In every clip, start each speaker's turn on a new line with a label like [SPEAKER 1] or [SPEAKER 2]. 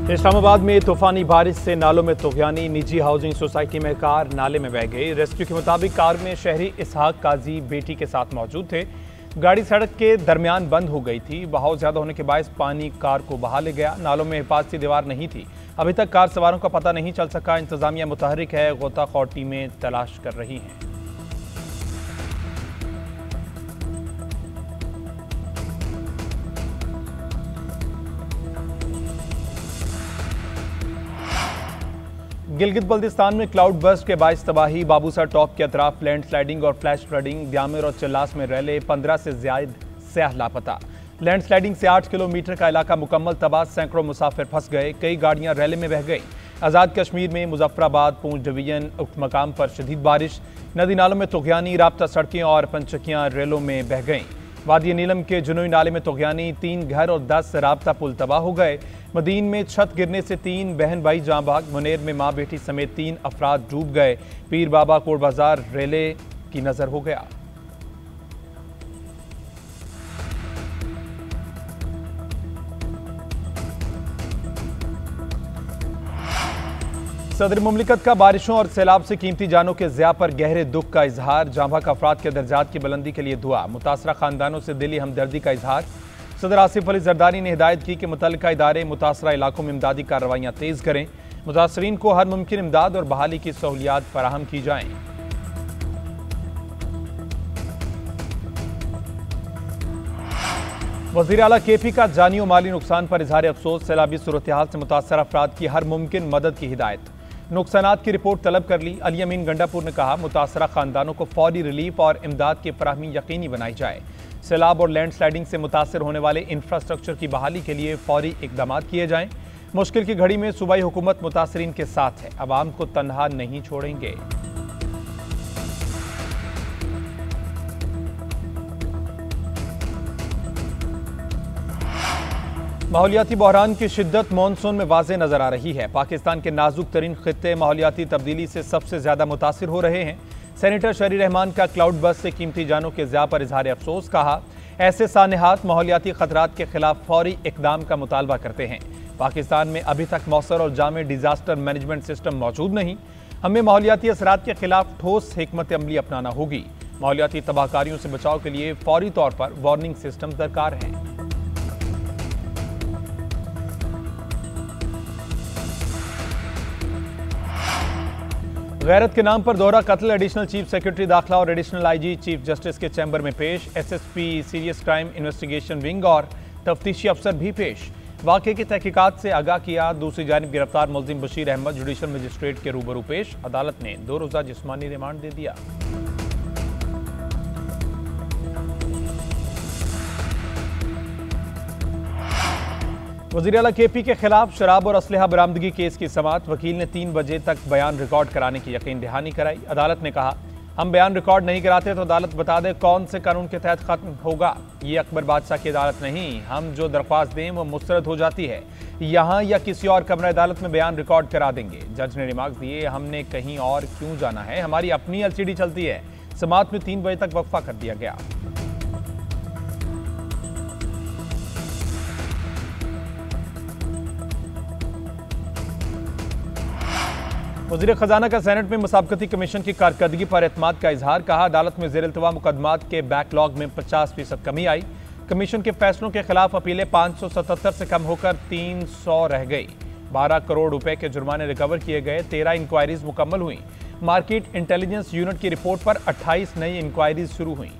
[SPEAKER 1] इस्लामाबाद में तूफानी बारिश से नालों में तुगयानी, निजी हाउसिंग सोसाइटी में कार नाले में बह गई। रेस्क्यू के मुताबिक कार में शहरी इसहाक काजी बेटी के साथ मौजूद थे। गाड़ी सड़क के दरमियान बंद हो गई थी। बहाव ज्यादा होने के बायस पानी कार को बहा ले गया। नालों में हिफाजती दीवार नहीं थी। अभी तक कार सवारों का पता नहीं चल सका। इंतजामिया मुतहरिक है, गोताखोर टीमें तलाश कर रही हैं। गिलगित बल्तिस्तान में क्लाउड बर्स्ट के बायस तबाही। बाबूसा टॉप के अतराफ लैंडस्लाइडिंग और फ्लैश फ्लडिंग। द्यामिर और चिल्लास में रैले 15 से ज्यादा सयाह लापता। लैंडस्लाइडिंग से 8 किलोमीटर का इलाका मुकम्मल तबाह। सैकड़ों मुसाफिर फंस गए। कई गाड़ियां रैले में बह गई। आज़ाद कश्मीर में मुजफ्फराबाद पूंछ डिवीजन उक्त मकाम पर शदीद बारिश। नदी नालों में तुगयानी, राब्ता सड़कें और पंचकियां रेलों में बह गईं। वादी नीलम के जुनूई नाले में तुगयानी, 3 घर और 10 राब्ता पुल तबाह हो गए। मदीन में छत गिरने से 3 बहन भाई जाँ भाग। मुनेर में मां बेटी समेत 3 अफराद डूब गए। पीर बाबा कोट बाजार रेले की नजर हो गया। सदर मुमलिकत का बारिशों और सैलाब से कीमती जानों के ज़िया पर गहरे दुख का इजहार। जाँ भाग अफराद के दर्जात की बुलंदी के लिए दुआ। मुतासरा खानदानों से दिली हमदर्दी का इजहार। सदर आसिफ अली जरदारी ने हिदायत की कि मुतल्लिका इदारे मुतासरा इलाकों में इमदादी कार्रवाइयाँ तेज़ करें। मुतासरीन को हर मुमकिन इमदाद और बहाली की सहूलियात फराहम की जाएँ। वज़ीर आला KP का जानी और माली नुकसान पर इजहार अफसोस। सैलाबी सूरत हाल से मुतासर अफराद की हर मुमकिन मदद की हिदायत। नुकसानात की रिपोर्ट तलब कर ली। अली अमीन गंडापुर ने कहा, मुतासरा खानदानों को फौरी रिलीफ और इमदाद की फराहमी यकीनी बनाई जाए। सैलाब और लैंडस्लाइडिंग से मुतासर होने वाले इंफ्रास्ट्रक्चर की बहाली के लिए फौरी इकदाम किए जाएं। मुश्किल की घड़ी में सूबाई हुकूमत मुतासरीन के साथ है। अवाम को तन्हा नहीं छोड़ेंगे। माहौलियाती बहरान की शिद्दत मानसून में वाज़ेह नजर आ रही है। पाकिस्तान के नाजुक तरीन खित्ते माहौलियाती तब्दीली से सबसे ज्यादा मुतासिर हो रहे हैं। सेनेटर शहरी रहमान का क्लाउड बर्स्ट से कीमती जानों के ज़िया पर इजहार अफसोस। कहा, ऐसे सानेहात माहौलियाती खतरात के खिलाफ फौरी इकदाम का मुतालबा करते हैं। पाकिस्तान में अभी तक मौसर और जामे डिजास्टर मैनेजमेंट सिस्टम मौजूद नहीं। हमें माहौलियाती असरात के खिलाफ ठोस हिकमत अमली अपनाना होगी। माहौलियाती तबाहकारियों से बचाव के लिए फौरी तौर पर वार्निंग सिस्टम दरकार है। गैरत के नाम पर दोहरा कत्ल। एडिशनल चीफ सेक्रेटरी दाखिला और एडिशनल IG चीफ जस्टिस के चैम्बर में पेश। SSP serious crime investigation wing और तफ्तीशी अफसर भी पेश। वाक़े की तहकीकात से आगाह किया। दूसरी जानिब गिरफ्तार मुल्जिम बशीर अहमद जुडिशल मजिस्ट्रेट के रूबरू पेश। अदालत ने 2 रोज़ा जिस्मानी रिमांड दे दिया। वज़ीर आला KP के खिलाफ शराब और असलहा बरामदगी केस की समाअत। वकील ने 3 बजे तक बयान रिकॉर्ड कराने की यकीन दहानी कराई। अदालत ने कहा, हम बयान रिकॉर्ड नहीं कराते तो अदालत बता दे कौन से कानून के तहत खत्म होगा। ये अकबर बादशाह की अदालत नहीं, हम जो दरख्वास्त दें वो मुस्तरद हो जाती है। यहाँ या किसी और कमरा अदालत में बयान रिकॉर्ड करा देंगे। जज ने रिमार्क दिए, हमने कहीं और क्यों जाना है, हमारी अपनी LCD चलती है। समाअत में 3 बजे तक वक्फा कर दिया गया। वज़ीर खजाना का सेनेट में मुसाबकती कमीशन की कारकर्दगी पर एतमाद का इजहार। कहा, अदालत में ज़ेर इल्तवा मुकदमात के बैकलॉग में 50% कमी आई। कमीशन के फैसलों के खिलाफ अपीलें 577 से कम होकर 300 रह गई। 12 करोड़ रुपए के जुर्माने रिकवर किए गए। 13 इंक्वायरीज मुकम्मल हुई। मार्केट इंटेलिजेंस यूनिट की रिपोर्ट पर 28 नई इंक्वायरीज शुरू हुई।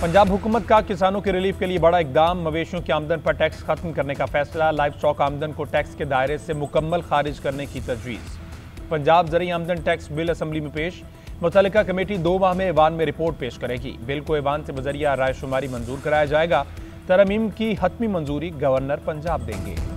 [SPEAKER 1] पंजाब हुकूमत का किसानों के रिलीफ के लिए बड़ा इकदाम। मवेशियों की आमदन पर टैक्स खत्म करने का फैसला। लाइव स्टॉक आमदन को टैक्स के दायरे से मुकम्मल खारिज करने की तजवीज़। पंजाब ज़रिए आमदन टैक्स बिल असम्बली में पेश। मुतल्लिका कमेटी 2 माह में ऐवान में रिपोर्ट पेश करेगी। बिल को ऐवान से बजरिया रायशुमारी मंजूर कराया जाएगा। तरमीम की हतमी मंजूरी गवर्नर पंजाब देंगे।